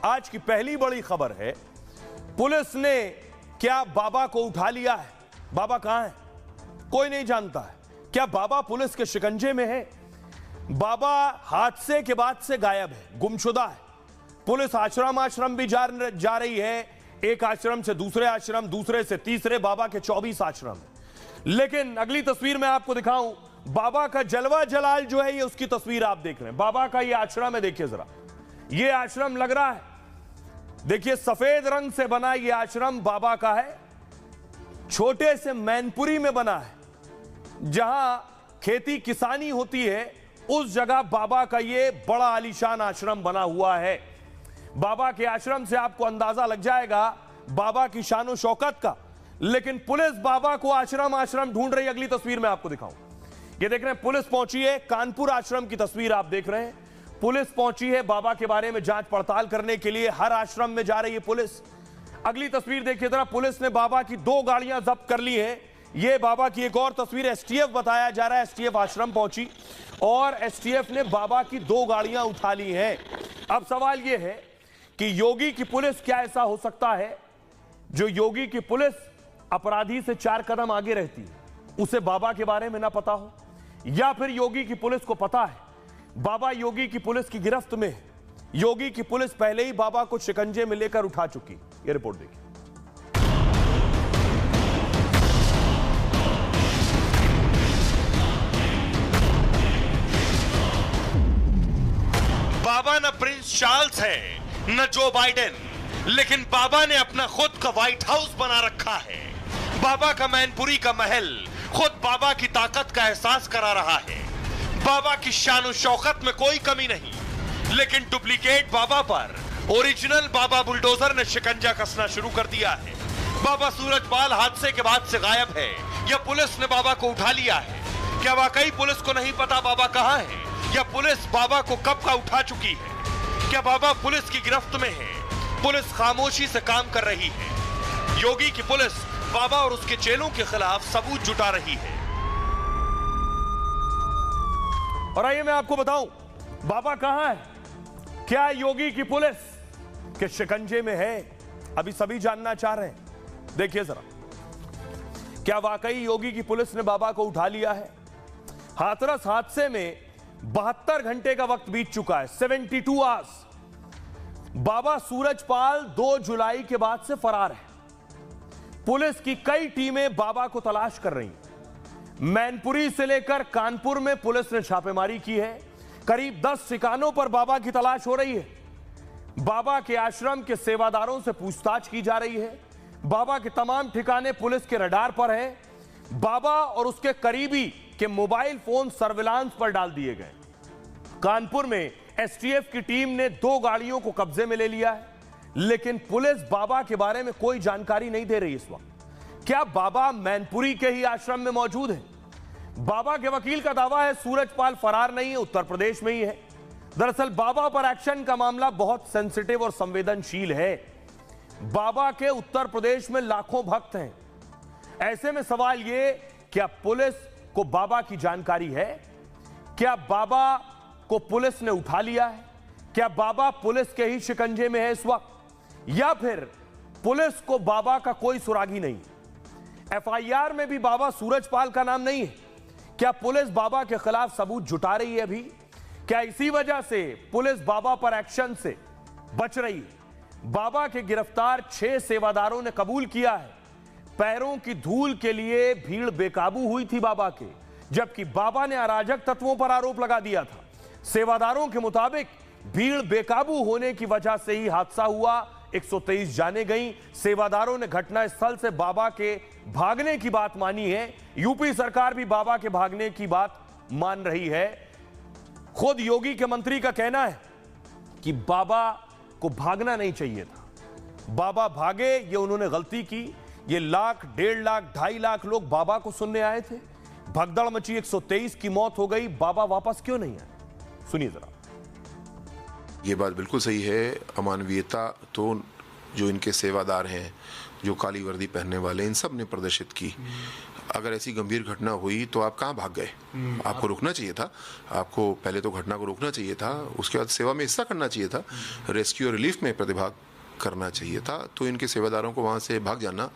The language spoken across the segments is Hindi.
आज की पहली बड़ी खबर है, पुलिस ने क्या बाबा को उठा लिया है? बाबा कहां है? कोई नहीं जानता है। क्या बाबा पुलिस के शिकंजे में है? बाबा हादसे के बाद से गायब है, गुमशुदा है। पुलिस आश्रम भी जा रही है, एक आश्रम से दूसरे आश्रम, दूसरे से तीसरे, बाबा के 24 आश्रम है। लेकिन अगली तस्वीर मैं आपको दिखाऊं, बाबा का जलवा जलाल जो है, ये उसकी तस्वीर आप देख रहे हैं। बाबा का ये आश्रम है, देखिए जरा, ये आश्रम लग रहा है, देखिए सफेद रंग से बना ये आश्रम बाबा का है। छोटे से मैनपुरी में बना है, जहां खेती किसानी होती है, उस जगह बाबा का ये बड़ा आलीशान आश्रम बना हुआ है। बाबा के आश्रम से आपको अंदाजा लग जाएगा बाबा की शानो शौकत का। लेकिन पुलिस बाबा को आश्रम ढूंढ रही है। अगली तस्वीर में आपको दिखाऊं, ये देख रहे हैं, पुलिस पहुंची है, कानपुर आश्रम की तस्वीर आप देख रहे हैं। पुलिस पहुंची है बाबा के बारे में जांच पड़ताल करने के लिए, हर आश्रम में जा रही है पुलिस। अगली तस्वीर देखिए जरा, पुलिस ने बाबा की 2 गाड़ियां जब्त कर ली है। ये बाबा की एक और तस्वीर, एसटीएफ बताया जा रहा है, एसटीएफ आश्रम पहुंची और एसटीएफ ने बाबा की 2 गाड़ियां उठा ली हैं। अब सवाल यह है कि योगी की पुलिस, क्या ऐसा हो सकता है जो योगी की पुलिस अपराधी से 4 कदम आगे रहती है, उसे बाबा के बारे में ना पता हो, या फिर योगी की पुलिस को पता है बाबा योगी की पुलिस की गिरफ्त में है, योगी की पुलिस पहले ही बाबा को शिकंजे में लेकर उठा चुकी। ये रिपोर्ट देखिए। बाबा न प्रिंस चार्ल्स है न जो बाइडेन, लेकिन बाबा ने अपना खुद का व्हाइट हाउस बना रखा है। बाबा का मैनपुरी का महल खुद बाबा की ताकत का एहसास करा रहा है। बाबा की शान शौकत में कोई कमी नहीं, लेकिन डुप्लीकेट बाबा पर ओरिजिनल बाबा बुलडोजर ने शिकंजा कसना शुरू कर दिया है। बाबा सूरजपाल हादसे के बाद से गायब है, या पुलिस ने बाबा को उठा लिया है? क्या वाकई पुलिस को नहीं पता बाबा कहां है, या पुलिस बाबा को कब का उठा चुकी है? क्या बाबा पुलिस की गिरफ्त में है? पुलिस खामोशी से काम कर रही है। योगी की पुलिस बाबा और उसके चेलों के खिलाफ सबूत जुटा रही है। और आइए मैं आपको बताऊं बाबा कहां है। क्या योगी की पुलिस के शिकंजे में है? अभी सभी जानना चाह रहे हैं। देखिए जरा, क्या वाकई योगी की पुलिस ने बाबा को उठा लिया है? हाथरस हादसे में 72 घंटे का वक्त बीत चुका है, 72 आवर्स। बाबा सूरजपाल 2 जुलाई के बाद से फरार है। पुलिस की कई टीमें बाबा को तलाश कर रही हैं। मैनपुरी से लेकर कानपुर में पुलिस ने छापेमारी की है। करीब 10 ठिकानों पर बाबा की तलाश हो रही है। बाबा के आश्रम के सेवादारों से पूछताछ की जा रही है। बाबा के तमाम ठिकाने पुलिस के रडार पर है। बाबा और उसके करीबी के मोबाइल फोन सर्विलांस पर डाल दिए गए। कानपुर में एसटीएफ की टीम ने 2 गाड़ियों को कब्जे में ले लिया है, लेकिन पुलिस बाबा के बारे में कोई जानकारी नहीं दे रही इस वक्त। क्या बाबा मैनपुरी के ही आश्रम में मौजूद है? बाबा के वकील का दावा है सूरजपाल फरार नहीं है, उत्तर प्रदेश में ही है। दरअसल बाबा पर एक्शन का मामला बहुत सेंसिटिव और संवेदनशील है। बाबा के उत्तर प्रदेश में लाखों भक्त हैं। ऐसे में सवाल ये, क्या पुलिस को बाबा की जानकारी है? क्या बाबा को पुलिस ने उठा लिया है? क्या बाबा पुलिस के ही शिकंजे में है इस वक्त, या फिर पुलिस को बाबा का कोई सुरागी नहीं? एफआईआर में भी बाबा सूरजपाल का नाम नहीं है। क्या पुलिस बाबा के खिलाफ सबूत जुटा रही है अभी? क्या इसी वजह से पुलिस बाबा पर एक्शन से बच रही है? बाबा के गिरफ्तार 6 सेवादारों ने कबूल किया है पैरों की धूल के लिए भीड़ बेकाबू हुई थी बाबा के, जबकि बाबा ने अराजक तत्वों पर आरोप लगा दिया था। सेवादारों के मुताबिक भीड़ बेकाबू होने की वजह से ही हादसा हुआ। 123 जाने गई। सेवादारों ने घटनास्थल से बाबा के भागने की बात मानी है। यूपी सरकार भी बाबा के भागने की बात मान रही है। खुद योगी के मंत्री का कहना है कि बाबा को भागना नहीं चाहिए था। बाबा भागे, ये उन्होंने गलती की। ये लाख, 1.5 लाख, 2.5 लाख लोग बाबा को सुनने आए थे। भगदड़ मची, 123 की मौत हो गई। बाबा वापस क्यों नहीं आए? सुनिए जरा। ये बात बिल्कुल सही है। अमानवीयता तो जो इनके सेवादार हैं, जो काली वर्दी पहनने वाले, इन सब ने प्रदर्शित की। अगर ऐसी गंभीर घटना हुई तो आप कहाँ भाग गए? आपको रुकना चाहिए था। आपको पहले तो घटना को रोकना चाहिए था, उसके बाद सेवा में हिस्सा करना चाहिए था, रेस्क्यू और रिलीफ में प्रतिभाग करना चाहिए था। तो इनके सेवादारों को वहाँ से भाग जाना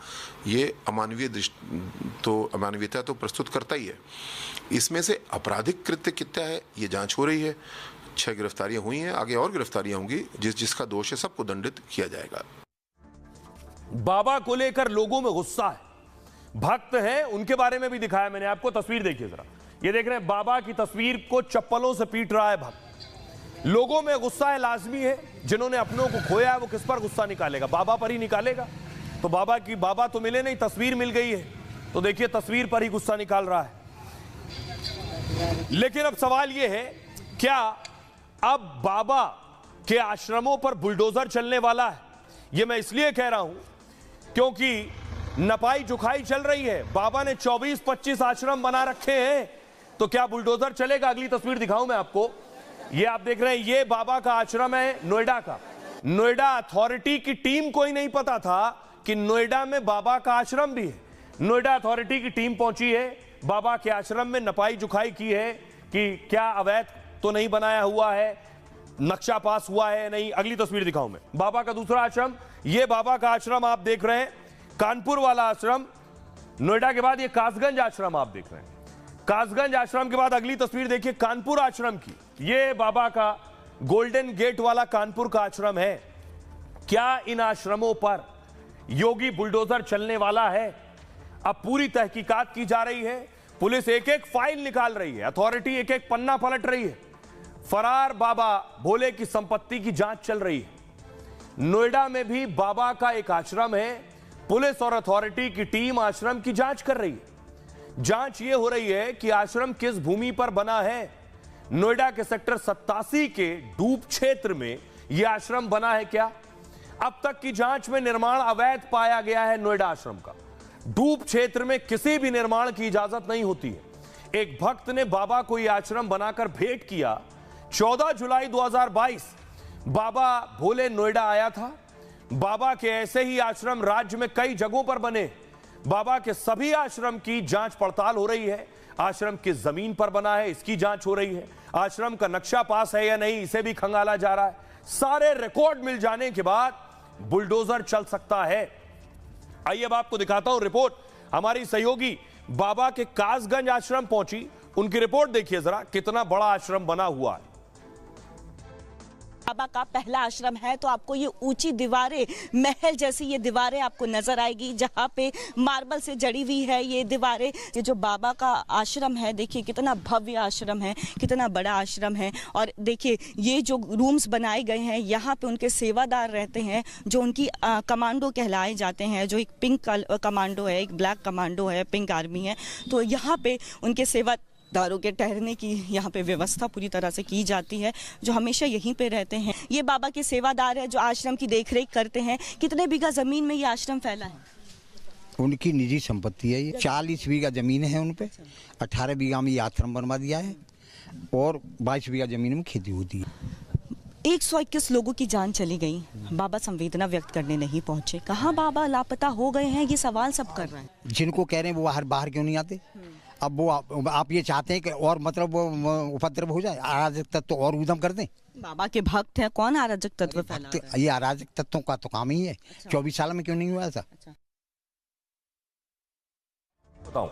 ये अमानवीयता तो प्रस्तुत करता ही है। इसमें से आपराधिक कृत्य कितना है ये जांच हो रही है। 6 गिरफ्तारियां हुई हैं, आगे और गिरफ्तारियां होंगी। जिसका दोष है सबको दंडित किया जाएगा। बाबा को लेकर लोगों में गुस्सा है, भक्त हैं, उनके बारे में भी दिखाया मैंने आपको। तस्वीर देखिए जरा, ये देख रहे हैं बाबा की तस्वीर को चप्पलों से पीट रहा है भक्त। लोगों में गुस्सा है, लाजमी है। जिन्होंने अपनों को खोया है वो किस पर गुस्सा निकालेगा? बाबा पर ही निकालेगा। तो बाबा तो मिले नहीं, तस्वीर मिल गई है, तो देखिए तस्वीर पर ही गुस्सा निकाल रहा है। लेकिन अब सवाल यह है, क्या अब बाबा के आश्रमों पर बुलडोजर चलने वाला है? यह मैं इसलिए कह रहा हूं क्योंकि नपाई जुखाई चल रही है। बाबा ने 24-25 आश्रम बना रखे हैं, तो क्या बुलडोजर चलेगा? अगली तस्वीर दिखाऊं मैं आपको। ये आप देख रहे हैं, ये बाबा का आश्रम है नोएडा का। नोएडा अथॉरिटी की टीम को ही नहीं पता था कि नोएडा में बाबा का आश्रम भी है। नोएडा अथॉरिटी की टीम पहुंची है, बाबा के आश्रम में नपाई जुखाई की है कि क्या अवैध तो नहीं बनाया हुआ है, नक्शा पास हुआ है नहीं। अगली तस्वीर दिखाऊं मैं। बाबा का दूसरा आश्रम, ये बाबा का आश्रम आप देख रहे हैं, कानपुर वाला आश्रम। नोएडा के बाद ये कासगंज आश्रम आप देख रहे हैं। कासगंज आश्रम के बाद अगली तस्वीर देखिए कानपुर आश्रम की। ये बाबा का गोल्डन गेट वाला कानपुर का आश्रम है। क्या इन आश्रमों पर योगी बुलडोजर चलने वाला है? अब पूरी तहकीकात की जा रही है। पुलिस एक एक फाइल निकाल रही है, अथॉरिटी एक एक पन्ना पलट रही है। फरार बाबा भोले की संपत्ति की जांच चल रही है। नोएडा में भी बाबा का एक आश्रम है, पुलिस और अथॉरिटी की टीम आश्रम की जांच कर रही है। जांच यह हो रही है कि आश्रम किस भूमि पर बना है। नोएडा के सेक्टर 87 के डूब क्षेत्र में यह आश्रम बना है क्या? अब तक की जांच में निर्माण अवैध पाया गया है नोएडा आश्रम का। डूब क्षेत्र में किसी भी निर्माण की इजाजत नहीं होती है। एक भक्त ने बाबा को यह आश्रम बनाकर भेंट किया। 14 जुलाई 2022 बाबा भोले नोएडा आया था। बाबा के ऐसे ही आश्रम राज्य में कई जगहों पर बने। बाबा के सभी आश्रम की जांच पड़ताल हो रही है। आश्रम किस जमीन पर बना है इसकी जांच हो रही है। आश्रम का नक्शा पास है या नहीं इसे भी खंगाला जा रहा है। सारे रिकॉर्ड मिल जाने के बाद बुलडोजर चल सकता है। आइए अब आपको दिखाता हूं रिपोर्ट। हमारी सहयोगी बाबा के कासगंज आश्रम पहुंची, उनकी रिपोर्ट देखिए जरा, कितना बड़ा आश्रम बना हुआ है। बाबा का पहला आश्रम है तो आपको ये ऊंची दीवारें, महल जैसी ये दीवारें आपको नजर आएगी, जहाँ पे मार्बल से जड़ी हुई है ये दीवारें। ये जो बाबा का आश्रम है, देखिए कितना भव्य आश्रम है, कितना बड़ा आश्रम है। और देखिए ये जो रूम्स बनाए गए हैं, यहाँ पे उनके सेवादार रहते हैं जो उनकी कमांडो कहलाए जाते हैं। जो एक पिंक कमांडो है, एक ब्लैक कमांडो है, पिंक आर्मी है। तो यहाँ पे उनके सेवादारों के ठहरने की यहाँ पे व्यवस्था पूरी तरह से की जाती है, जो हमेशा यहीं पे रहते हैं। ये बाबा के सेवादार है जो आश्रम की देखरेख करते हैं। कितने बीघा जमीन में ये आश्रम फैला है? उनकी निजी संपत्ति है ये। 40 बीघा जमीन है उन पे। 18 बीघा में ये आश्रम बनवा दिया है और 22 बीघा जमीन में खेती होती है। 121 लोगों की जान चली गई। बाबा संवेदना व्यक्त करने नहीं पहुंचे। कहाँ बाबा लापता हो गए हैं, ये सवाल सब कर रहे हैं। जिनको कह रहे हैं वो बाहर क्यों नहीं आते? अब वो आप ये चाहते हैं कि और मतलब उपद्रव हो जाए, अराजक तत्व और उद्यम कर दें। बाबा के भक्त हैं, कौन अराजक तत्व फैलाता है? ये अराजक तत्वों का तो काम ही है। 24 साल में क्यों नहीं हुआ ऐसा? बताऊं